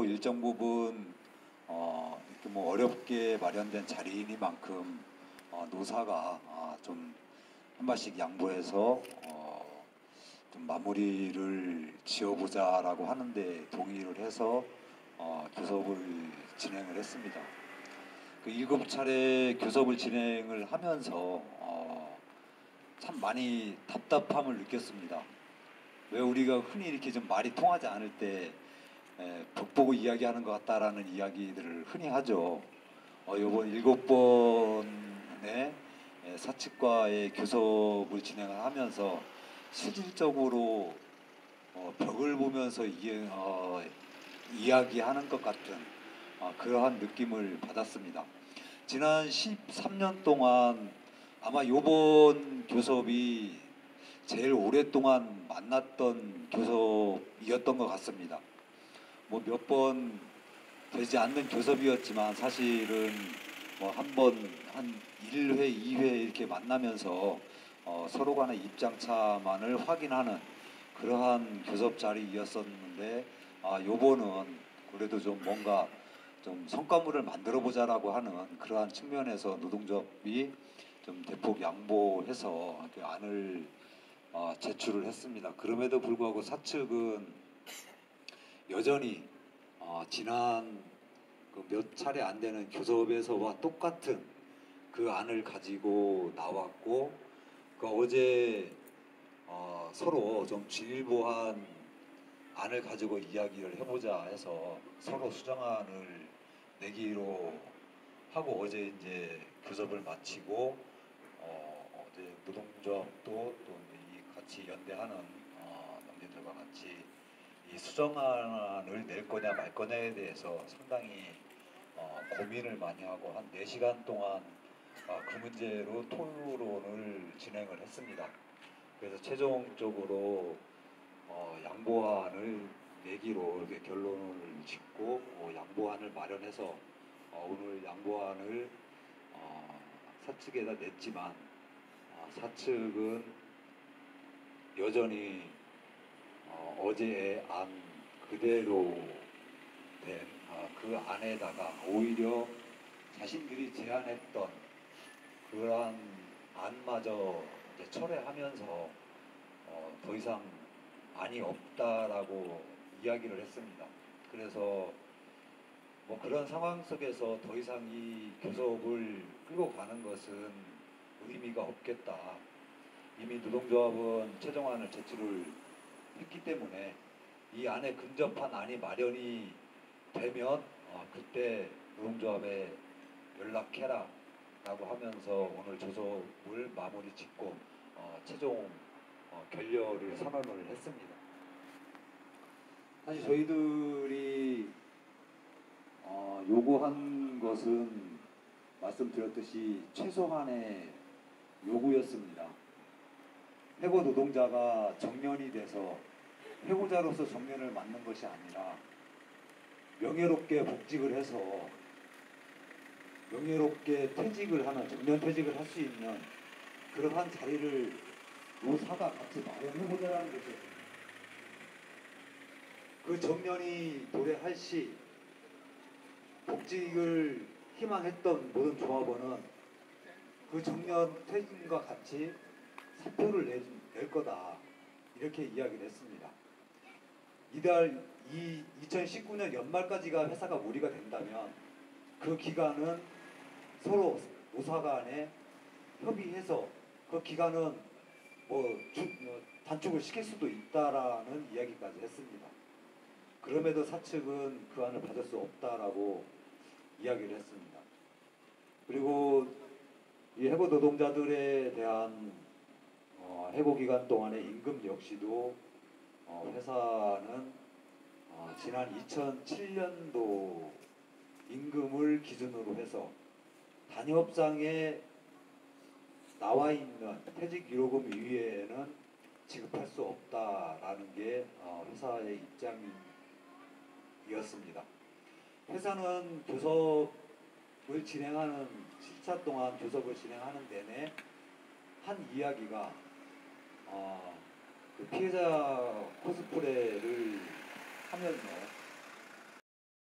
일정 부분 이렇게 뭐 어렵게 마련된 자리이니만큼 노사가 좀 한 발씩 양보해서 좀 마무리를 지어보자라고 하는데 동의를 해서 교섭을 진행을 했습니다. 그 7차례 교섭을 진행을 하면서 참 많이 답답함을 느꼈습니다. 왜 우리가 흔히 이렇게 좀 말이 통하지 않을 때 벽보고 이야기하는 것 같다라는 이야기들을 흔히 하죠. 이번 7번의 사측과의 교섭을 진행을 하면서 실질적으로 벽을 보면서 이야기하는 것 같은 그러한 느낌을 받았습니다. 지난 13년 동안 아마 이번 교섭이 제일 오랫동안 만났던 교섭이었던 것 같습니다. 뭐 몇 번 되지 않는 교섭이었지만 사실은 뭐 한 1회, 2회 이렇게 만나면서 서로 간의 입장차만을 확인하는 그러한 교섭 자리였었는데 요번은 그래도 좀 뭔가 좀 성과물을 만들어 보자라고 하는 그러한 측면에서 노동조합이 좀 대폭 양보해서 안을 제출을 했습니다. 그럼에도 불구하고 사측은 여전히 지난 그 몇 차례 안 되는 교섭에서와 똑같은 그 안을 가지고 나왔고, 그 어제 서로 좀 진일보한 안을 가지고 이야기를 해보자 해서 서로 수정안을 내기로 하고 어제 이제 교섭을 마치고 어제 노동조합도 또 이 같이 연대하는 농민들과 같이 이 수정안을 낼 거냐 말 거냐에 대해서 상당히 고민을 많이 하고 한 4시간 동안 그 문제로 토론을 진행을 했습니다. 그래서 최종적으로 양보안을 내기로 이렇게 결론을 짓고 양보안을 마련해서 오늘 양보안을 사측에다 냈지만 사측은 여전히 어제의 안 그대로 된 그 안에다가 오히려 자신들이 제안했던 그러한 안마저 이제 철회하면서 더 이상 안이 없다라고 이야기를 했습니다. 그래서 뭐 그런 상황 속에서 더 이상 이 교섭을 끌고 가는 것은 의미가 없겠다. 이미 노동조합은 최종안을 제출을 했기 때문에 이 안에 근접한 안이 마련이 되면 그때 노동조합에 연락해라 라고 하면서 오늘 조섭을 마무리 짓고 최종 결렬을 선언을 했습니다. 사실 저희들이 요구한 것은 말씀드렸듯이 최소한의 요구였습니다. 해고 노동자가 정년이 돼서 해고자로서 정년을 맞는 것이 아니라 명예롭게 복직을 해서 명예롭게 퇴직을 하는 정년 퇴직을 할 수 있는 그러한 자리를 노사가 같이 마련해보자라는 것이었습니다. 그 정년이 도래할 시 복직을 희망했던 모든 조합원은 그 정년 퇴직과 같이 사표를 낼 거다 이렇게 이야기를 했습니다. 이달 2019년 연말까지가 회사가 무리가 된다면 그 기간은 서로 노사 간에 협의해서 그 기간은 단축을 시킬 수도 있다라는 이야기까지 했습니다. 그럼에도 사측은 그 안을 받을 수 없다라고 이야기를 했습니다. 그리고 이 해고 노동자들에 대한 해고 기간 동안의 임금 역시도 회사는 지난 2007년도 임금을 기준으로 해서 단협상에 나와 있는 퇴직 위로금 이외에는 지급할 수 없다라는 게 회사의 입장이었습니다. 회사는 교섭을 진행하는 7차 동안 교섭을 진행하는 내내 한 이야기가 그 피해자 코스프레를 하면서